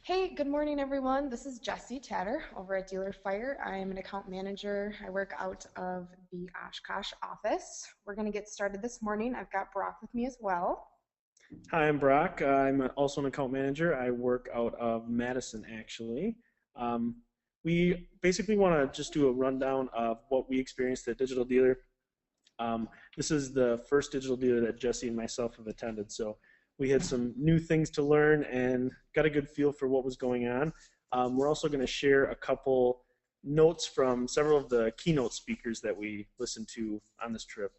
Hey, good morning, everyone. This is Jessie Tatter over at DealerFire. I am an account manager. I work out of the Oshkosh office. We're going to get started this morning. I've got Brock with me as well. Hi, I'm Brock. I'm also an account manager. I work out of Madison, actually. Um, we basically want to just do a rundown of what we experienced at Digital Dealer. This is the first Digital Dealer that Jesse and myself have attended, so we had some new things to learn and got a good feel for what was going on. We're also going to share a couple notes from several of the keynote speakers that we listened to on this trip.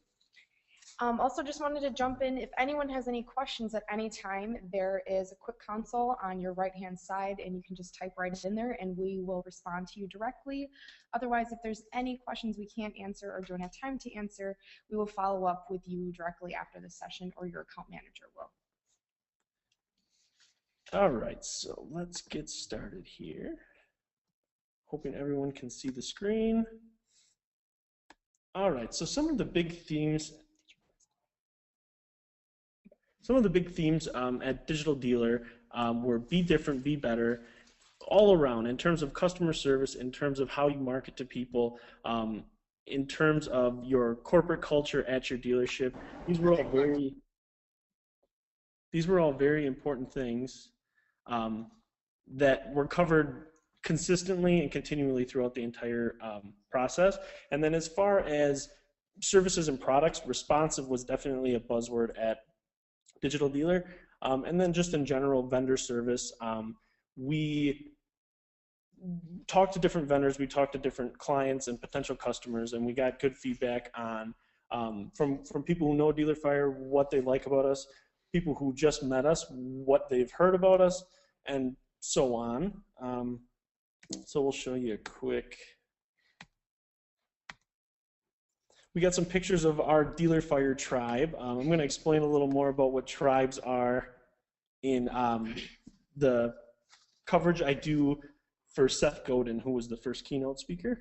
Also, just wanted to jump in. If anyone has any questions at any time, there is a quick console on your right-hand side, and you can just type right in there, and we will respond to you directly. Otherwise, if there's any questions we can't answer or don't have time to answer, we will follow up with you directly after the session, or your account manager will. All right, so let's get started here. Hoping everyone can see the screen. All right, so some of the big themes at Digital Dealer were be different, be better, all around in terms of customer service, in terms of how you market to people, in terms of your corporate culture at your dealership. These were all very important things that were covered consistently and continually throughout the entire process. And then as far as services and products, responsive was definitely a buzzword at Digital Dealer. And then just in general, vendor service. We talked to different vendors, we talked to different clients and potential customers, and we got good feedback on from people who know DealerFire, what they like about us, people who just met us, what they've heard about us, and so on. So we'll show you a quick. We got some pictures of our DealerFire tribe. I'm going to explain a little more about what tribes are in the coverage I do for Seth Godin, who was the first keynote speaker.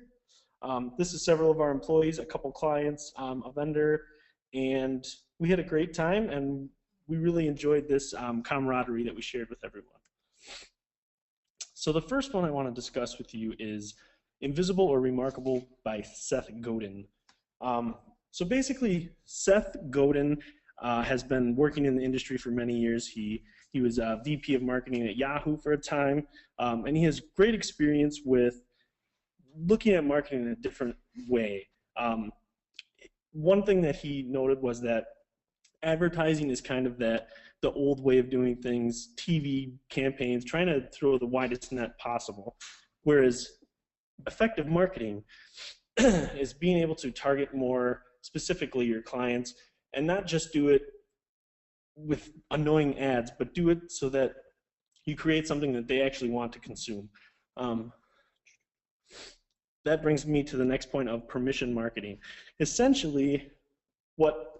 This is several of our employees, a couple clients, a vendor, and we had a great time, and we really enjoyed this camaraderie that we shared with everyone. So the first one I want to discuss with you is Invisible or Remarkable by Seth Godin. So basically, Seth Godin has been working in the industry for many years. He was a VP of marketing at Yahoo for a time, and he has great experience with looking at marketing in a different way. One thing that he noted was that advertising is kind of the old way of doing things, TV campaigns, trying to throw the widest net possible, whereas effective marketing is being able to target more specifically your clients and not just do it with annoying ads, but do it so that you create something that they actually want to consume. That brings me to the next point of permission marketing. Essentially, what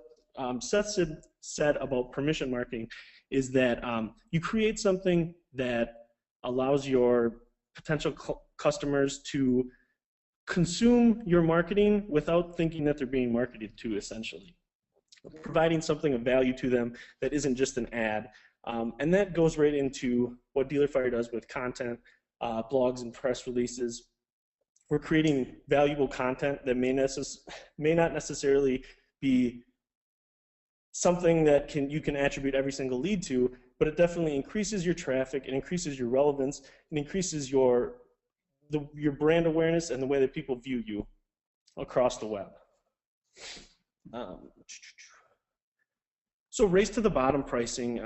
Seth said about permission marketing is that you create something that allows your potential customers to consume your marketing without thinking that they're being marketed to, essentially. Providing something of value to them that isn't just an ad. And that goes right into what DealerFire does with content, blogs and press releases. We're creating valuable content that may not necessarily be something that you can attribute every single lead to, but it definitely increases your traffic, it increases your relevance, it increases your brand awareness and the way that people view you across the web. So race to the bottom pricing,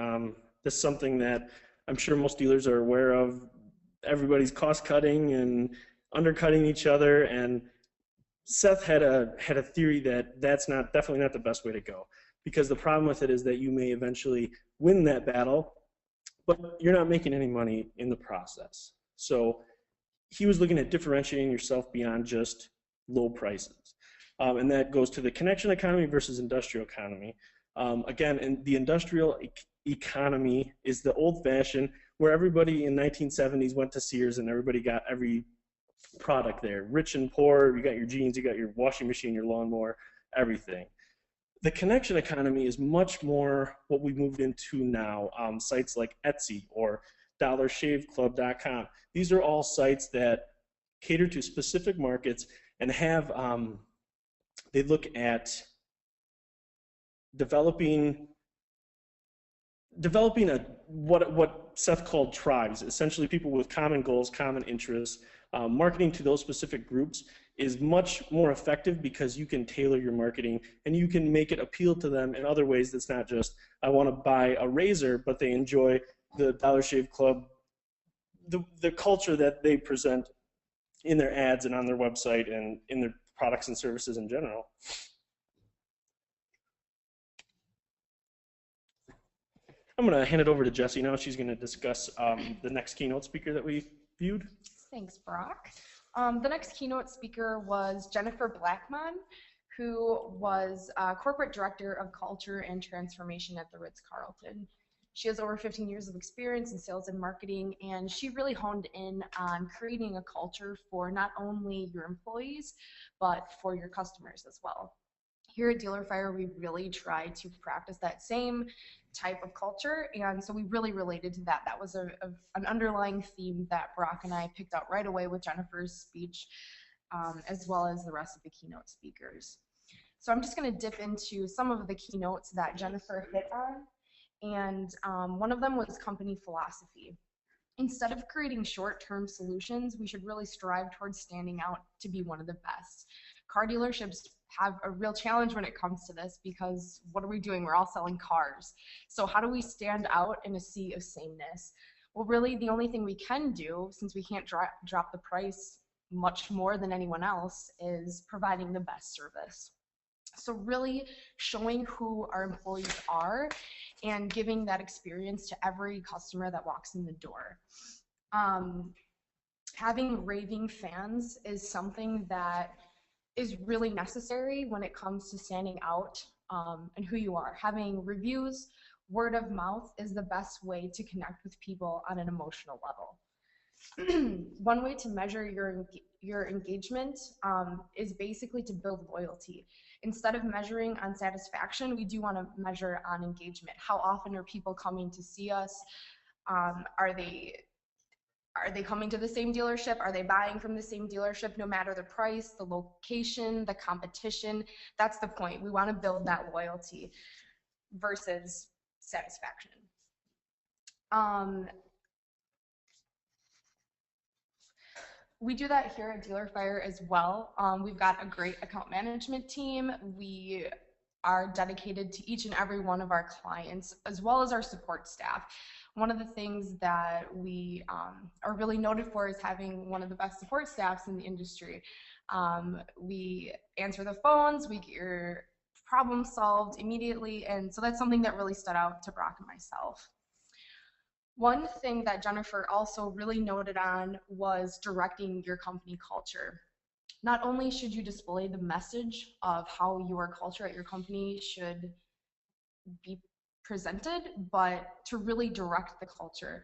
this is something that I'm sure most dealers are aware of. Everybody's cost cutting and undercutting each other, and Seth had a theory that that's definitely not the best way to go, because the problem with it is that you may eventually win that battle, but you're not making any money in the process. So he was looking at differentiating yourself beyond just low prices. And that goes to the connection economy versus industrial economy. Again, in the industrial economy is the old-fashioned, where everybody in 1970s went to Sears and everybody got every product there. Rich and poor, you got your jeans, you got your washing machine, your lawnmower, everything. The connection economy is much more what we've moved into now. Sites like Etsy or DollarShaveClub.com. These are all sites that cater to specific markets and have, they look at developing what Seth called tribes, essentially people with common goals, common interests. Marketing to those specific groups is much more effective because you can tailor your marketing and you can make it appeal to them in other ways that's not just, I want to buy a razor, but they enjoy the Dollar Shave Club, the culture that they present in their ads and on their website and in their products and services in general. I'm going to hand it over to Jessie now. She's going to discuss the next keynote speaker that we viewed. Thanks, Brock. The next keynote speaker was Jennifer Blackmon, who was Corporate Director of Culture and Transformation at the Ritz-Carlton. She has over 15 years of experience in sales and marketing, and she really honed in on creating a culture for not only your employees, but for your customers as well. Here at DealerFire, we really try to practice that same type of culture, and so we really related to that. That was an underlying theme that Brock and I picked out right away with Jennifer's speech, as well as the rest of the keynote speakers. So I'm just going to dip into some of the keynotes that Jennifer hit on, and one of them was company philosophy. Instead of creating short-term solutions, we should really strive towards standing out to be one of the best. Car dealerships have a real challenge when it comes to this because what are we doing? We're all selling cars. So how do we stand out in a sea of sameness? Well, really the only thing we can do, since we can't drop the price much more than anyone else, is providing the best service. So really showing who our employees are and giving that experience to every customer that walks in the door. Having raving fans is something that is really necessary when it comes to standing out and who you are. Having reviews, word of mouth is the best way to connect with people on an emotional level. One way to measure your engagement is basically to build loyalty. Instead of measuring on satisfaction, we do want to measure on engagement. How often are people coming to see us? Are they coming to the same dealership? Are they buying from the same dealership no matter the price, the location, the competition? That's the point. We want to build that loyalty versus satisfaction. We do that here at DealerFire as well. We've got a great account management team. We are dedicated to each and every one of our clients, as well as our support staff. One of the things that we are really noted for is having one of the best support staffs in the industry. We answer the phones, we get your problem solved immediately, and so that's something that really stood out to Brock and myself. One thing that Jennifer also really noted on was directing your company culture. Not only should you display the message of how your culture at your company should be presented, but to really direct the culture.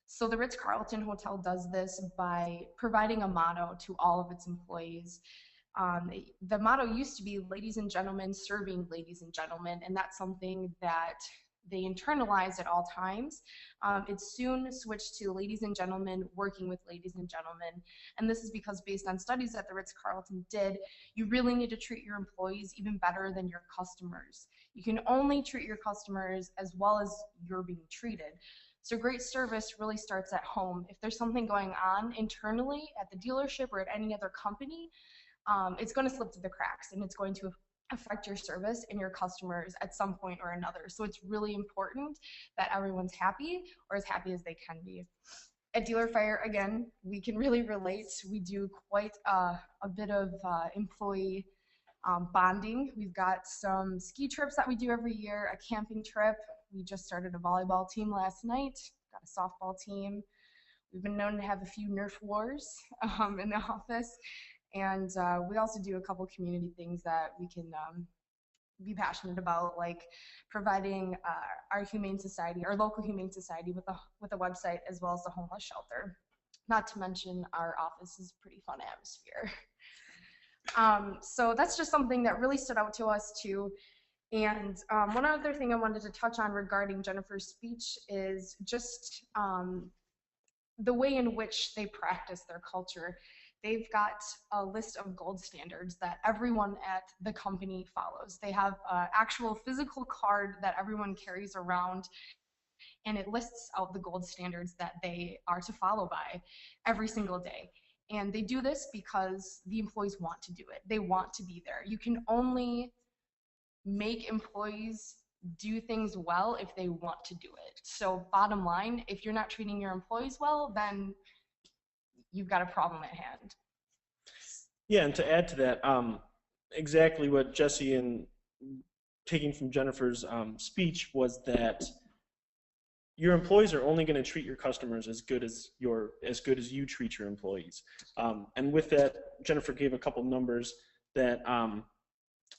So the Ritz-Carlton Hotel does this by providing a motto to all of its employees. The motto used to be ladies and gentlemen serving ladies and gentlemen, and that's something that they internalize at all times. It soon switched to ladies and gentlemen working with ladies and gentlemen, and this is because based on studies that the Ritz-Carlton did, you really need to treat your employees even better than your customers. You can only treat your customers as well as you're being treated. So great service really starts at home. If there's something going on internally at the dealership or at any other company, it's going to slip through the cracks and it's going to affect your service and your customers at some point or another. So it's really important that everyone's happy or as happy as they can be. At DealerFire, again, we can really relate. We do quite a bit of employee bonding. We've got some ski trips that we do every year, a camping trip. We just started a volleyball team last night, got a softball team. We've been known to have a few Nerf wars in the office. And we also do a couple community things that we can be passionate about, like providing our Humane Society, our local Humane Society with a website as well as the homeless shelter. Not to mention our office is a pretty fun atmosphere. So that's just something that really stood out to us too. And one other thing I wanted to touch on regarding Jennifer's speech is just the way in which they practice their culture. They've got a list of gold standards that everyone at the company follows. They have an actual physical card that everyone carries around, and it lists out the gold standards that they are to follow by every single day. And they do this because the employees want to do it. They want to be there. You can only make employees do things well if they want to do it. So bottom line, if you're not treating your employees well, then you've got a problem at hand. Yeah, and to add to that, exactly what Jessie and taking from Jennifer's speech was that your employees are only going to treat your customers as good as you treat your employees. And with that, Jennifer gave a couple numbers that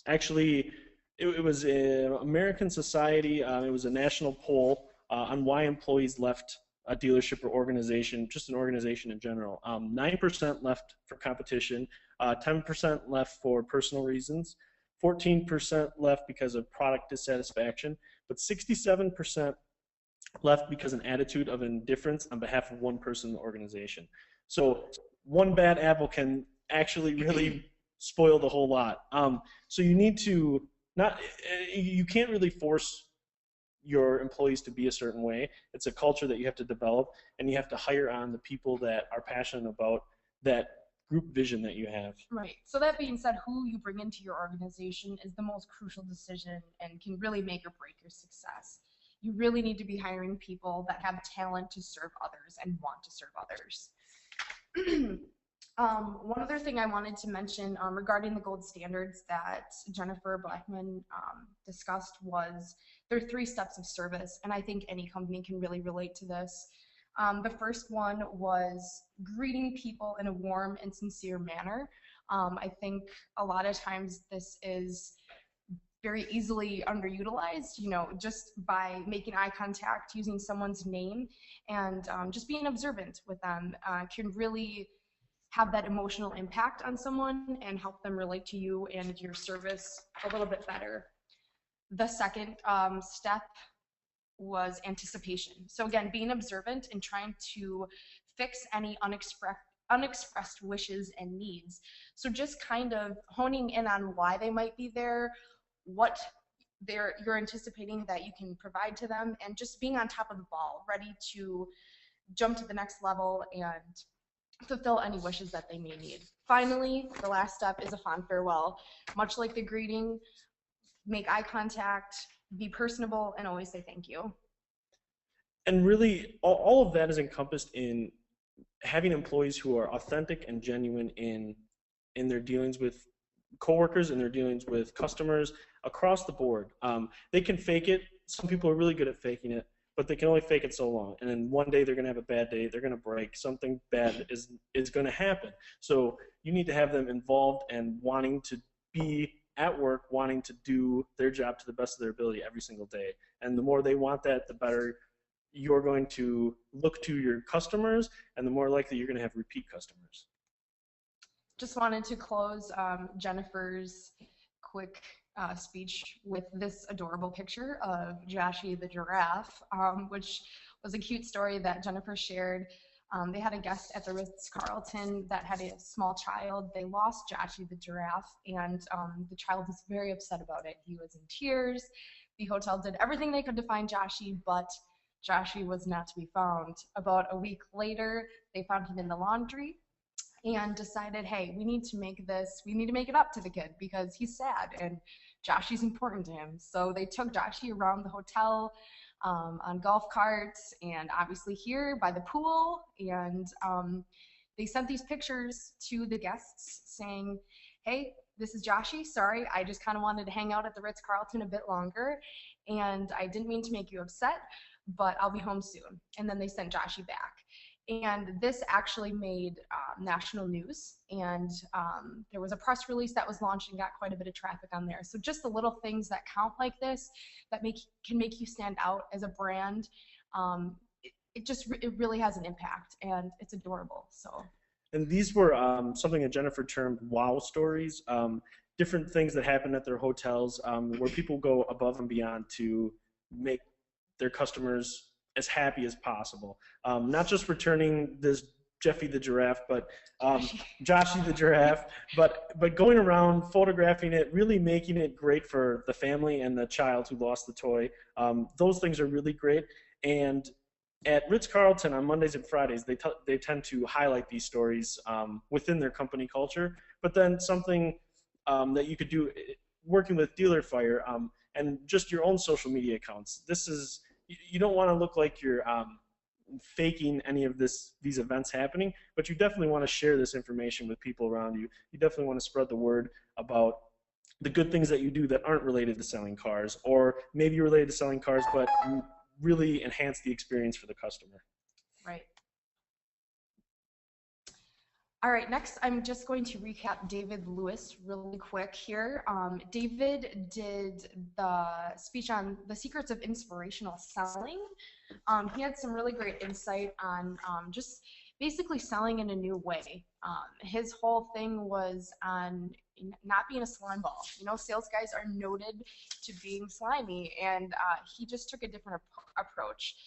actually it was an American Society. It was a national poll on why employees left a dealership or organization, just an organization in general. 9% left for competition, 10% left for personal reasons, 14% left because of product dissatisfaction, but 67% left because of an attitude of indifference on behalf of one person in the organization. So one bad apple can actually really spoil the whole lot. So you need to you can't really force your employees to be a certain way. It's a culture that you have to develop, and you have to hire on the people that are passionate about that group vision that you have. Right. So that being said, who you bring into your organization is the most crucial decision and can really make or break your success. You really need to be hiring people that have talent to serve others and want to serve others. One other thing I wanted to mention regarding the gold standards that Jennifer Blackman discussed was there are 3 steps of service, and I think any company can really relate to this. The first one was greeting people in a warm and sincere manner. I think a lot of times this is very easily underutilized, just by making eye contact, using someone's name, and just being observant with them can really have that emotional impact on someone and help them relate to you and your service a little bit better. The second step was anticipation. So again, being observant and trying to fix any unexpressed wishes and needs. So just kind of honing in on why they might be there, what you're anticipating that you can provide to them, and just being on top of the ball, ready to jump to the next level and fulfill any wishes that they may need. Finally, the last step is a fond farewell. Much like the greeting, make eye contact, be personable, and always say thank you. And really, all of that is encompassed in having employees who are authentic and genuine in their dealings with coworkers and their dealings with customers across the board. They can fake it. Some people are really good at faking it, but they can only fake it so long. And then one day they're going to have a bad day. They're going to break. Something bad is going to happen. So you need to have them involved and wanting to be at work, wanting to do their job to the best of their ability every single day. And the more they want that, the better you're going to look to your customers, and the more likely you're going to have repeat customers. Just wanted to close Jennifer's quick speech with this adorable picture of Joshy the giraffe, which was a cute story that Jennifer shared. They had a guest at the Ritz-Carlton that had a small child. They lost Joshy the giraffe, and the child was very upset about it. He was in tears. The hotel did everything they could to find Joshy, but Joshy was not to be found. About a week later, they found him in the laundry and decided, hey, we need to make it up to the kid because he's sad and Joshy's important to him. So they took Joshy around the hotel on golf carts and obviously here by the pool, and they sent these pictures to the guests saying, hey, this is Joshy. Sorry, I just kind of wanted to hang out at the Ritz-Carlton a bit longer, and I didn't mean to make you upset, but I'll be home soon. And then they sent Joshy back. And this actually made national news, and there was a press release that was launched and got quite a bit of traffic on there. So just the little things that count like this that can make you stand out as a brand, it really has an impact, and it's adorable. So. And these were something that Jennifer termed wow stories, different things that happen at their hotels where people go above and beyond to make their customers as happy as possible. Not just returning this Jeffy the giraffe, but Joshy the giraffe, but going around photographing it, really making it great for the family and the child who lost the toy. Those things are really great. And at Ritz-Carlton on Mondays and Fridays, they tend to highlight these stories within their company culture. But then something that you could do working with DealerFire and just your own social media accounts. This is, you don't want to look like you're faking any of these events happening, but you definitely want to share this information with people around you. You definitely want to spread the word about the good things that you do that aren't related to selling cars, or maybe related to selling cars but really enhance the experience for the customer. Right. All right, next I'm just going to recap David Lewis really quick here. David did the speech on the secrets of inspirational selling. He had some really great insight on just basically selling in a new way. His whole thing was on not being a slime ball. You know, sales guys are noted to being slimy, and he just took a different approach.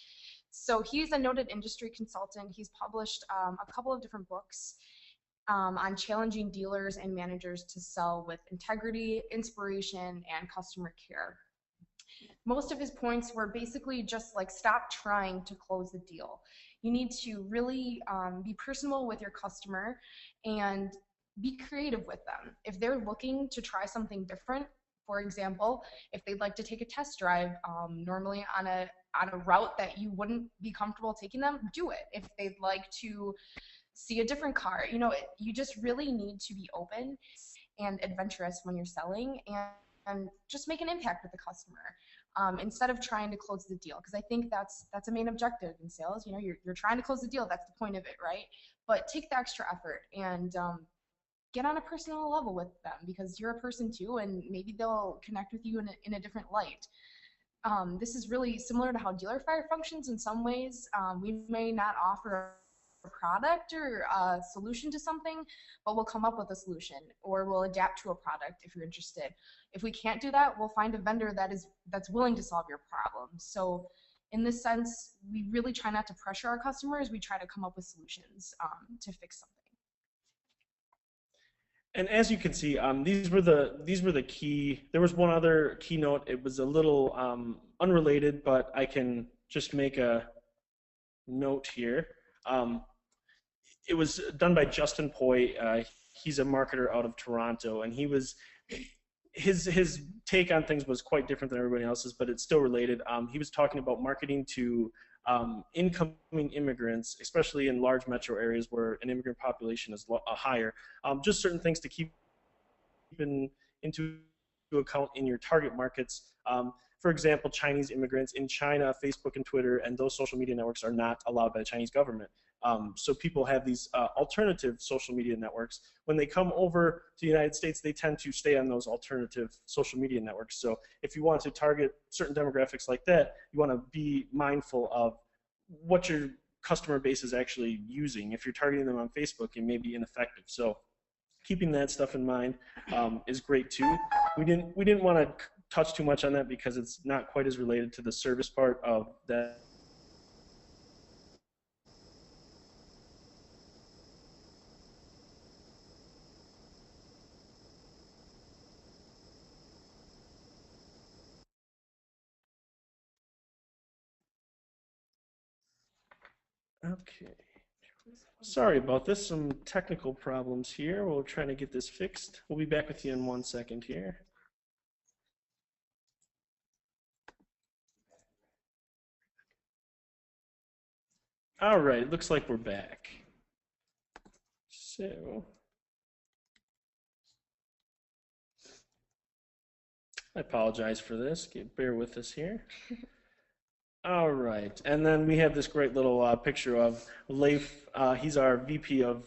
So he's a noted industry consultant. He's published a couple of different books on challenging dealers and managers to sell with integrity, inspiration, and customer care. Most of his points were basically just like, stop trying to close the deal. You need to really be personal with your customer and be creative with them. If they're looking to try something different, for example, if they'd like to take a test drive normally on a route that you wouldn't be comfortable taking them, do it. If they'd like to see a different car, you know, you just really need to be open and adventurous when you're selling, and just make an impact with the customer instead of trying to close the deal, because I think that's a main objective in sales. You know, you're trying to close the deal, that's the point of it, right? But take the extra effort and get on a personal level with them, because you're a person too, and maybe they'll connect with you in a different light. This is really similar to how DealerFire functions in some ways. We may not offer a product or a solution to something, but we'll come up with a solution, or we'll adapt to a product if you're interested. If we can't do that, we'll find a vendor that's willing to solve your problem. So in this sense, we really try not to pressure our customers. We try to come up with solutions to fix something. And as you can see, these were the key. There was one other keynote. It was a little unrelated, but I can just make a note here. It was done by Justin Poi. He's a marketer out of Toronto, and his take on things was quite different than everybody else's, but it's still related. He was talking about marketing to incoming immigrants, especially in large metro areas where an immigrant population is higher. Just certain things to keep into account in your target markets. For example, Chinese immigrants in China, Facebook and Twitter and those social media networks are not allowed by the Chinese government. So people have these alternative social media networks. When they come over to the United States, they tend to stay on those alternative social media networks. So if you want to target certain demographics like that, you want to be mindful of what your customer base is actually using. If you're targeting them on Facebook, it may be ineffective. So keeping that stuff in mind is great too. We didn't want to touch too much on that because it's not quite as related to the service part of that. Okay. Sorry about this, some technical problems here. We're trying to get this fixed. We'll be back with you in 1 second here. All right, it looks like we're back. So, I apologize for this. Bear with us here. All right, and then we have this great little picture of Leif. He's our VP of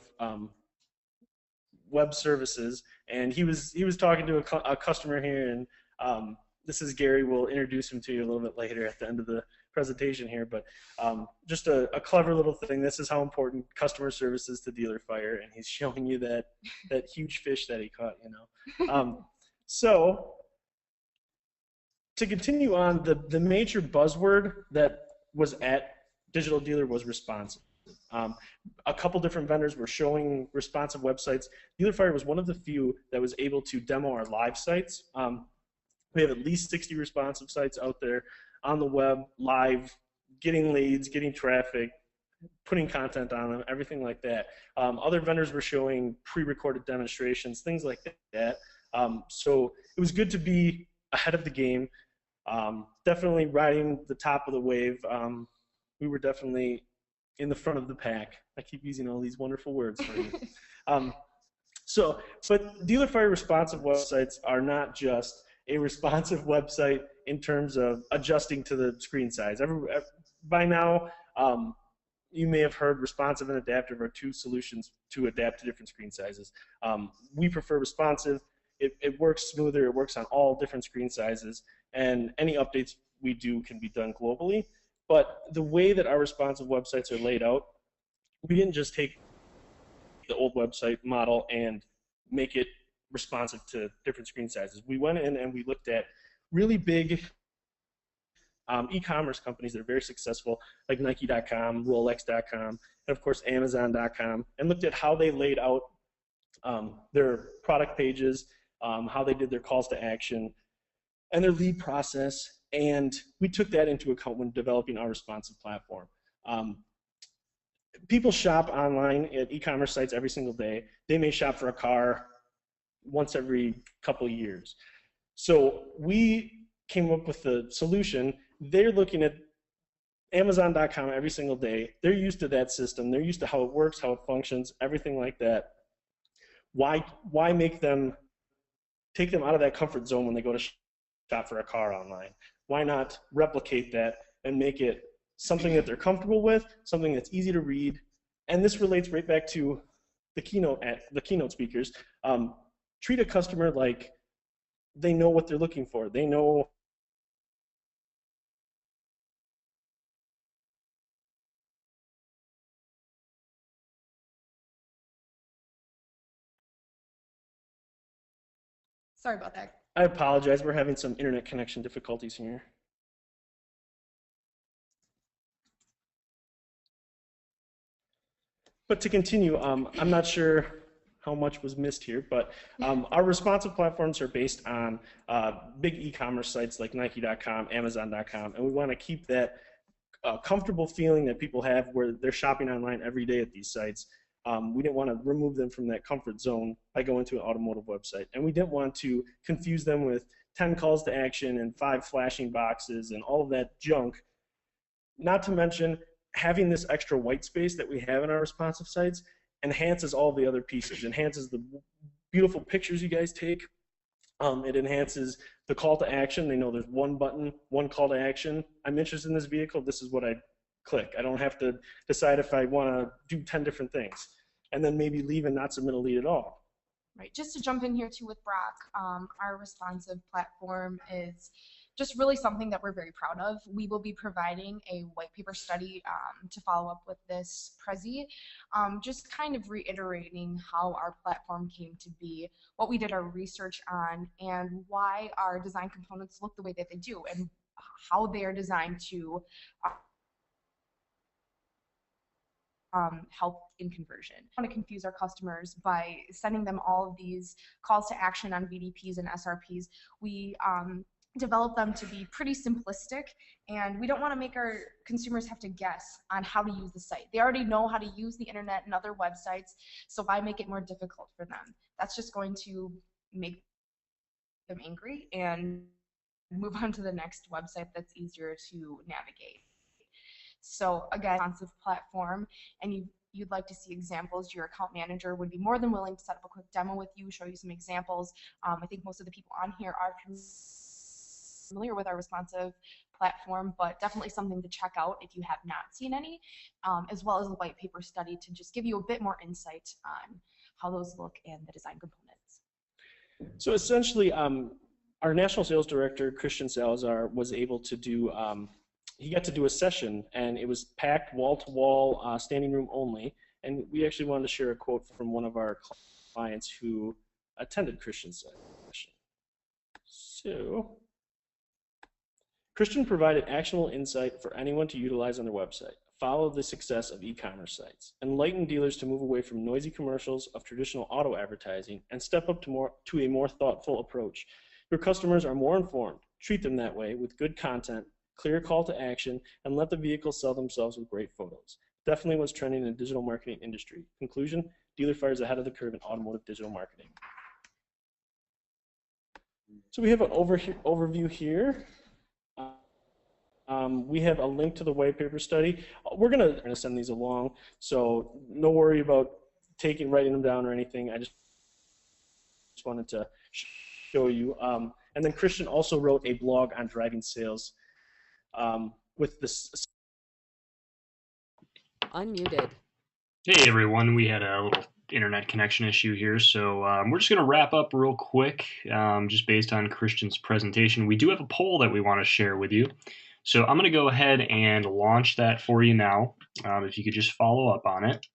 web services, and he was talking to a customer here, and this is Gary. We'll introduce him to you a little bit later at the end of the presentation here, but just a clever little thing. This is how important customer service is to DealerFire, and he's showing you that huge fish that he caught, you know. So to continue on, the major buzzword that was at Digital Dealer was responsive. A couple different vendors were showing responsive websites. DealerFire was one of the few that was able to demo our live sites. We have at least 60 responsive sites out there on the web, live, getting leads, getting traffic, putting content on them, everything like that. Other vendors were showing pre-recorded demonstrations, things like that. So it was good to be ahead of the game. Definitely riding the top of the wave. We were definitely in the front of the pack. I keep using all these wonderful words for you. But DealerFire responsive websites are not just a responsive website in terms of adjusting to the screen size. By now, you may have heard responsive and adaptive are two solutions to adapt to different screen sizes. We prefer responsive. It works smoother. It works on all different screen sizes, and any updates we do can be done globally. But the way that our responsive websites are laid out, we didn't just take the old website model and make it responsive to different screen sizes. We went in and we looked at really big e-commerce companies that are very successful, like Nike.com, Rolex.com, and of course Amazon.com, and looked at how they laid out their product pages, how they did their calls to action, and their lead process, and we took that into account when developing our responsive platform. People shop online at e-commerce sites every single day. They may shop for a car once every couple of years. So we came up with a solution. They're looking at Amazon.com every single day. They're used to that system. They're used to how it works, how it functions, everything like that. Why make them, take them out of that comfort zone when they go to shop for a car online? Why not replicate that and make it something that they're comfortable with, something that's easy to read? And this relates right back to the keynote speakers. Treat a customer like they know what they're looking for. They know Sorry about that. I apologize. We're having some internet connection difficulties here. But to continue, I'm not sure how much was missed here, but our responsive platforms are based on big e-commerce sites like Nike.com, Amazon.com, and we want to keep that comfortable feeling that people have where they're shopping online every day at these sites. We didn't want to remove them from that comfort zone by going to an automotive website, and we didn't want to confuse them with 10 calls to action and 5 flashing boxes and all of that junk. Not to mention, having this extra white space that we have in our responsive sites enhances all the other pieces. Enhances the beautiful pictures you guys take. It enhances the call to action. They know there's one button, one call to action. I'm interested in this vehicle. This is what I click. I don't have to decide if I want to do 10 different things and then maybe leave and not submit a lead at all. Right. Just to jump in here too with Brock, our responsive platform is just really something that we're very proud of. We will be providing a white paper study to follow up with this Prezi, just kind of reiterating how our platform came to be, what we did our research on, and why our design components look the way that they do, and how they are designed to help in conversion. I want to confuse our customers by sending them all of these calls to action on VDPs and SRPs. We develop them to be pretty simplistic, and we don't want to make our consumers have to guess on how to use the site. They already know how to use the internet and other websites, so why make it more difficult for them? That's just going to make them angry and move on to the next website that's easier to navigate. So again, responsive platform, and you'd like to see examples, your account manager would be more than willing to set up a quick demo with you, show you some examples. I think most of the people on here are familiar with our responsive platform, but definitely something to check out if you have not seen any, as well as the white paper study to just give you a bit more insight on how those look and the design components. So essentially, our national sales director, Christian Salazar, was able to do, he got to do a session, and it was packed wall-to-wall, standing room only, and we actually wanted to share a quote from one of our clients who attended Christian's session. So, Christian provided actionable insight for anyone to utilize on their website. follow the success of e-commerce sites. Enlighten dealers to move away from noisy commercials of traditional auto advertising and step up to a more thoughtful approach. Your customers are more informed. Treat them that way with good content, clear call to action, and let the vehicle sell themselves with great photos. Definitely what's trending in the digital marketing industry. Conclusion, DealerFire is ahead of the curve in automotive digital marketing. So we have an overview here. We have a link to the white paper study. We're gonna send these along, so no worry about writing them down or anything. I just wanted to show you. And then Christian also wrote a blog on driving sales with this. Unmuted. Hey everyone, we had a little internet connection issue here, so we're just going to wrap up real quick, just based on Christian's presentation. We do have a poll that we want to share with you, so I'm going to go ahead and launch that for you now. If you could just follow up on it,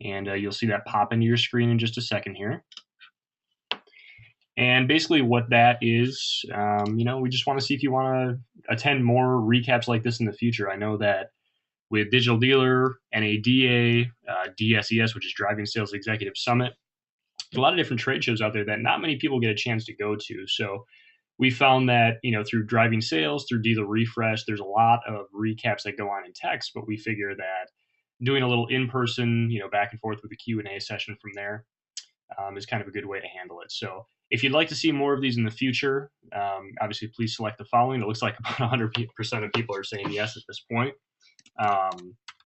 and you'll see that pop into your screen in just a second here. And basically what that is, we just want to see if you want to attend more recaps like this in the future. I know that with Digital Dealer, NADA, DSES, which is Driving Sales Executive Summit, there's a lot of different trade shows out there that not many people get a chance to go to. So we found that, through Driving Sales, through Dealer Refresh, there's a lot of recaps that go on in text, but we figure that doing a little in-person, back and forth with a Q&A session from there is kind of a good way to handle it. So if you'd like to see more of these in the future, obviously please select the following. It looks like about 100% of people are saying yes at this point.